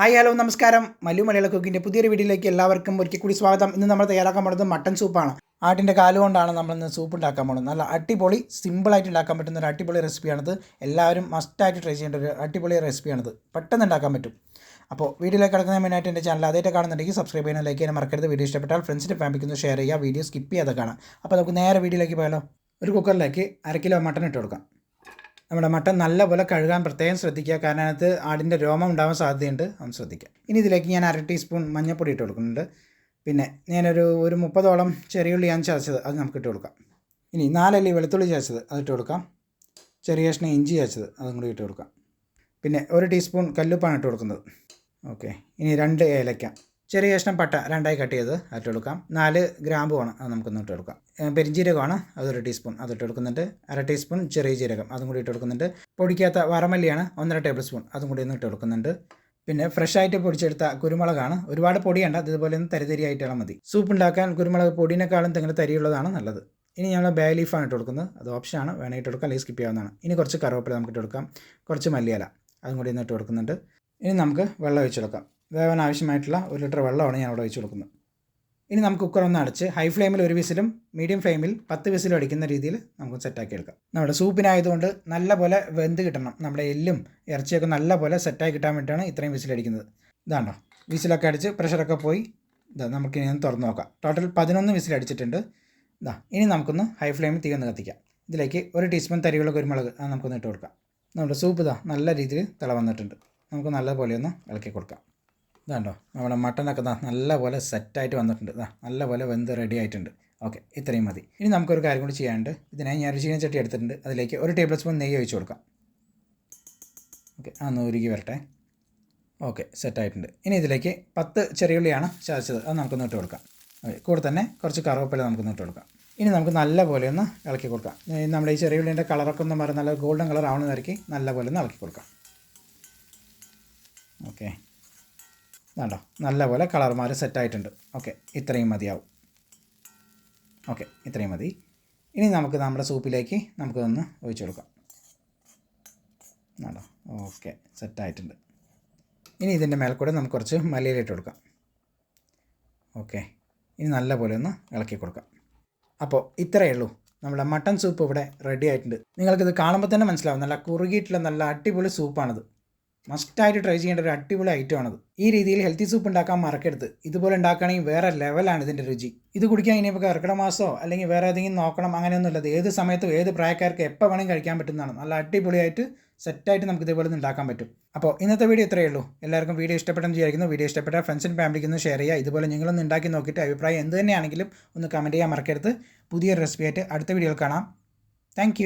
Hi hello നമസ്കാരം. മല്ലു മലയാള കുക്കിൻ്റെ പുതിയൊരു വീഡിയോയിലേക്ക് എല്ലാവർക്കും ഒരിക്കൽ കൂടി സ്വാഗതം. ഇന്ന് നമ്മൾ തയ്യാറാക്കാൻ പോകുന്നത് മട്ടൻ സൂപ്പാണ്. ആട്ടിൻ്റെ കാലുകൊണ്ടാണ് നമ്മളിന്ന് സൂപ്പ് ഉണ്ടാക്കാൻ പോകുന്നത്. നല്ല അടിപൊളി സിമ്പിളായിട്ട് ഉണ്ടാക്കാൻ പറ്റുന്ന ഒരു അടിപൊളി റെസിപ്പിയാണിത്. എല്ലാവരും മസ്റ്റായിട്ട് ട്രൈ ചെയ്യേണ്ട ഒരു അടിപൊളി റെസിപ്പിയാണിത്. പെട്ടെന്ന് ഉണ്ടാക്കാൻ പറ്റും. അപ്പോൾ വീഡിയോയിലേക്ക് കിടക്കുന്ന മെയിനായിട്ട് എൻ്റെ ചാനൽ ആദ്യമായിട്ട് കാണുന്നുണ്ടെങ്കിൽ സബ്സ്ക്രൈബ് ചെയ്യാൻ, ലൈക്ക് ചെയ്യാൻ മറക്കരുത്. വീഡിയോ ഇഷ്ടപ്പെട്ടാൽ ഫ്രണ്ട്സിൻ്റെ ഫാമിലിക്ക് ഷെയർ ചെയ്യുക. വീഡിയോ സ്കിപ്പ് ചെയ്യാതെ കാണാം. അപ്പോൾ നമുക്ക് നേരെ വീഡിയോയിലേക്ക് പോയാലോ. ഒരു കുക്കറിലേക്ക് 1/2 കിലോ മട്ടൻ ഇട്ട് കൊടുക്കാം. നമ്മുടെ മട്ടൻ നല്ലപോലെ കഴുകാൻ പ്രത്യേകം ശ്രദ്ധിക്കുക, കാരണം അതിനകത്ത് ആടിൻ്റെ രോമം ഉണ്ടാവാൻ സാധ്യതയുണ്ട്, ഒന്ന് ശ്രദ്ധിക്കുക. ഇനി ഇതിലേക്ക് ഞാൻ 1/2 ടീസ്പൂൺ മഞ്ഞൾപ്പൊടി ഇട്ട് കൊടുക്കുന്നുണ്ട്. പിന്നെ ഞാനൊരു 30ഓളം ചെറിയുള്ളി ഞാൻ ചതച്ചത് അത് നമുക്ക് ഇട്ട് കൊടുക്കാം. ഇനി 4 അല്ലി വെളുത്തുള്ളി ചതച്ചത് അതിട്ട് കൊടുക്കാം. ചെറിയ കഷ്ണം ഇഞ്ചി ചതച്ചത് അതും കൂടി ഇട്ട് കൊടുക്കാം. പിന്നെ 1 ടീസ്പൂൺ കല്ലുപ്പാണ് ഇട്ട് കൊടുക്കുന്നത്. ഓക്കെ. ഇനി 2 ഏലക്ക, ചെറിയ കഷ്ണം പട്ട 2ആയി കട്ട് ചെയ്ത് അതിട്ട് കൊടുക്കാം. 4 ഗ്രാമ്പുമാണ്, അത് നമുക്കൊന്ന് ഇട്ട് കൊടുക്കാം. പെരിഞ്ജീരകമാണ്, അത് 1 ടീസ്പൂൺ അതിട്ട് കൊടുക്കുന്നുണ്ട്. 1/2 ടീസ്പൂൺ ചെറിയ ജീരകം അതും കൂടി ഇട്ട് കൊടുക്കുന്നുണ്ട്. പൊടിക്കാത്ത വറമല്ലിയാണ് 1.5 ടേബിൾ സ്പൂൺ അതും കൂടി ഒന്ന് ഇട്ട് കൊടുക്കുന്നുണ്ട്. പിന്നെ ഫ്രഷായിട്ട് പൊടിച്ചെടുത്ത കുരുമുളകാണ്. ഒരുപാട് പൊടിയണ്ട, ഇതുപോലെ ഒന്ന് തരിതരിയായിട്ടാണ് മതി. സൂപ്പ് ഉണ്ടാക്കാൻ കുരുമുളക് പൊടിയേക്കാളും തെങ്ങനെ തരിയുള്ളതാണ് നല്ലത്. ഇനി ഞങ്ങൾ ബേ ലീഫാണ് ഇട്ട് കൊടുക്കുന്നത്, അത് ഓപ്ഷനാണ്, വേണമെങ്കിൽ ഇട്ട് കൊടുക്കാം, അല്ലെങ്കിൽ സ്കിപ്പ് ചെയ്യാവുന്നതാണ്. ഇനി കുറച്ച് കറിവേപ്പില നമുക്ക് ഇട്ട് കൊടുക്കാം. കുറച്ച് മല്ലിയില അതും കൂടി ഒന്ന് ഇട്ട് കൊടുക്കുന്നുണ്ട്. ഇനി നമുക്ക് വെള്ളം ഒഴിച്ച് കൊടുക്കാം. വേവാൻ ആവശ്യമായിട്ടുള്ള 1 ലിറ്റർ വെള്ളമാണ് ഞാൻ അവിടെ ഒഴിച്ച് കൊടുക്കുന്നത്. ഇനി നമുക്ക് കുക്കർ ഒന്ന് അടച്ച് ഹൈ ഫ്ലെയിമിൽ 1 വിസിലും മീഡിയം ഫ്ലെയിമിൽ 10 വിസിലും അടിക്കുന്ന രീതിയിൽ നമുക്ക് സെറ്റാക്കി എടുക്കാം. നമ്മുടെ സൂപ്പിനായതുകൊണ്ട് നല്ലപോലെ വെന്ത് കിട്ടണം. നമ്മുടെ എല്ലും ഇറച്ചിയൊക്കെ നല്ലപോലെ സെറ്റായി കിട്ടാൻ വേണ്ടിയിട്ടാണ് ഇത്രയും വിസിലടിക്കുന്നത്. ഇതാണ്ടോ, വിസിലൊക്കെ അടിച്ച് പ്രഷറൊക്കെ പോയി. ഇതാ, നമുക്കിനി ഒന്ന് തുറന്ന് നോക്കാം. ടോട്ടൽ 11 വിസിലടിച്ചിട്ടുണ്ട്. ഇതാ, ഇനി നമുക്കൊന്ന് ഹൈ ഫ്ലെയിമിൽ തീ ഒന്ന് കത്തിക്കാം. ഇതിലേക്ക് 1 ടീസ്പൂൺ തരിയുള്ള കുരുമുളക് അത് നമുക്കൊന്ന് ഇട്ട് കൊടുക്കാം. നമ്മുടെ സൂപ്പ് ഇതാ നല്ല രീതിയിൽ തിള വന്നിട്ടുണ്ട്. നമുക്ക് നല്ലപോലെ ഒന്ന് ഇളക്കി കൊടുക്കാം. ഇതാണ്ടോ, നമ്മുടെ മട്ടനൊക്കെ നല്ലപോലെ സെറ്റായിട്ട് വന്നിട്ടുണ്ട്. നല്ലപോലെ വെന്ത് റെഡി ആയിട്ടുണ്ട്. ഓക്കെ, ഇത്രയും മതി. ഇനി നമുക്കൊരു കാര്യം കൂടി ചെയ്യാനുണ്ട്. ഇതിനായി ഞാനൊരു ചീനച്ചട്ടി എടുത്തിട്ടുണ്ട്. അതിലേക്ക് 1 ടേബിൾ സ്പൂൺ നെയ്യ് ഒഴിച്ച് കൊടുക്കാം. ഓക്കെ, അതൊന്ന് ഉരുകി വരട്ടെ. ഓക്കെ, സെറ്റായിട്ടുണ്ട്. ഇനി ഇതിലേക്ക് 10 ചെറിയുള്ളിയാണ് ചതച്ചത്, അത് നമുക്കൊന്ന് ഇട്ട് കൊടുക്കാം. ഓക്കെ, കൂടെ തന്നെ കുറച്ച് കറിവേപ്പില നമുക്കൊന്ന് ഇട്ട് കൊടുക്കാം. ഇനി നമുക്ക് നല്ലപോലെ ഒന്ന് ഇളക്കി കൊടുക്കാം. നമ്മുടെ ഈ ചെറിയുള്ളിൻ്റെ കളറൊക്കെ ഒന്ന് മാറി നല്ല ഗോൾഡൻ കളർ ആവുന്ന നിരക്ക് നല്ലപോലെ ഒന്ന് ഇളക്കി കൊടുക്കാം. ഓക്കെ, വേണ്ടോ, നല്ലപോലെ കളർ മാറി സെറ്റായിട്ടുണ്ട്. ഓക്കെ, ഇത്രയും മതിയാവും. ഓക്കെ, ഇത്രയും മതി. ഇനി നമുക്ക് നമ്മുടെ സൂപ്പിലേക്ക് നമുക്കൊന്ന് ഒഴിച്ചു കൊടുക്കാം. വേണ്ടോ, ഓക്കെ, സെറ്റായിട്ടുണ്ട്. ഇനി ഇതിൻ്റെ മേൽക്കൂടെ നമുക്ക് കുറച്ച് മല്ലിയിലിട്ട് കൊടുക്കാം. ഓക്കെ, ഇനി നല്ലപോലെ ഒന്ന് ഇളക്കി കൊടുക്കാം. അപ്പോൾ ഇത്രയേ ഉള്ളൂ, നമ്മുടെ മട്ടൻ സൂപ്പ് ഇവിടെ റെഡി ആയിട്ടുണ്ട്. നിങ്ങൾക്കിത് കാണുമ്പോൾ തന്നെ മനസ്സിലാവും, നല്ല കുറുകിയിട്ടുള്ള നല്ല അടിപൊളി സൂപ്പാണിത്. മസ്റ്റായിട്ട് ട്രൈ ചെയ്യേണ്ട ഒരു അടിപൊളി ഐറ്റമാണത്. ഈ രീതിയിൽ ഹെൽത്തി സൂപ്പ് ഉണ്ടാക്കാൻ മറക്കരുത്. ഇതുപോലെ ഉണ്ടാക്കുകയാണെങ്കിൽ വേറെ ലെവലാണ് ഇതിൻ്റെ രുചി. ഇത് കുടിക്കാൻ ഇനിയിപ്പോൾ കർക്കിടക മാസമോ അല്ലെങ്കിൽ വേറെ ഏതെങ്കിലും നോക്കണം അങ്ങനെയൊന്നുമില്ലത്. ഏത് സമയത്തും ഏത് പ്രായക്കാർക്ക് എപ്പോൾ വേണമെങ്കിൽ കഴിക്കാൻ പറ്റുന്നതാണ്. നല്ല അടിപൊളിയായിട്ട് സെറ്റായിട്ട് നമുക്ക് ഇതേപോലെ ഉണ്ടാക്കാൻ പറ്റും. അപ്പോൾ ഇന്നത്തെ വീഡിയോ ഇത്രയേ ഉള്ളൂ. എല്ലാവർക്കും വീഡിയോ ഇഷ്ടപ്പെട്ടെന്ന് വിചാരിക്കുന്നു. വീഡിയോ ഇഷ്ടപ്പെട്ടാൽ ഫ്രണ്ട്സിനും ഫാമിലിക്ക് ഒന്ന് ഷെയർ ചെയ്യുക. ഇതുപോലെ നിങ്ങളൊന്ന് ഉണ്ടാക്കി നോക്കിയിട്ട് അഭിപ്രായം എന്ത് തന്നെയാണെങ്കിലും ഒന്ന് കമൻറ്റ് ചെയ്യാൻ മറക്കരുത്. പുതിയൊരു റെസിപ്പിയായിട്ട് അടുത്ത വീഡിയോയിൽ കാണാം. താങ്ക്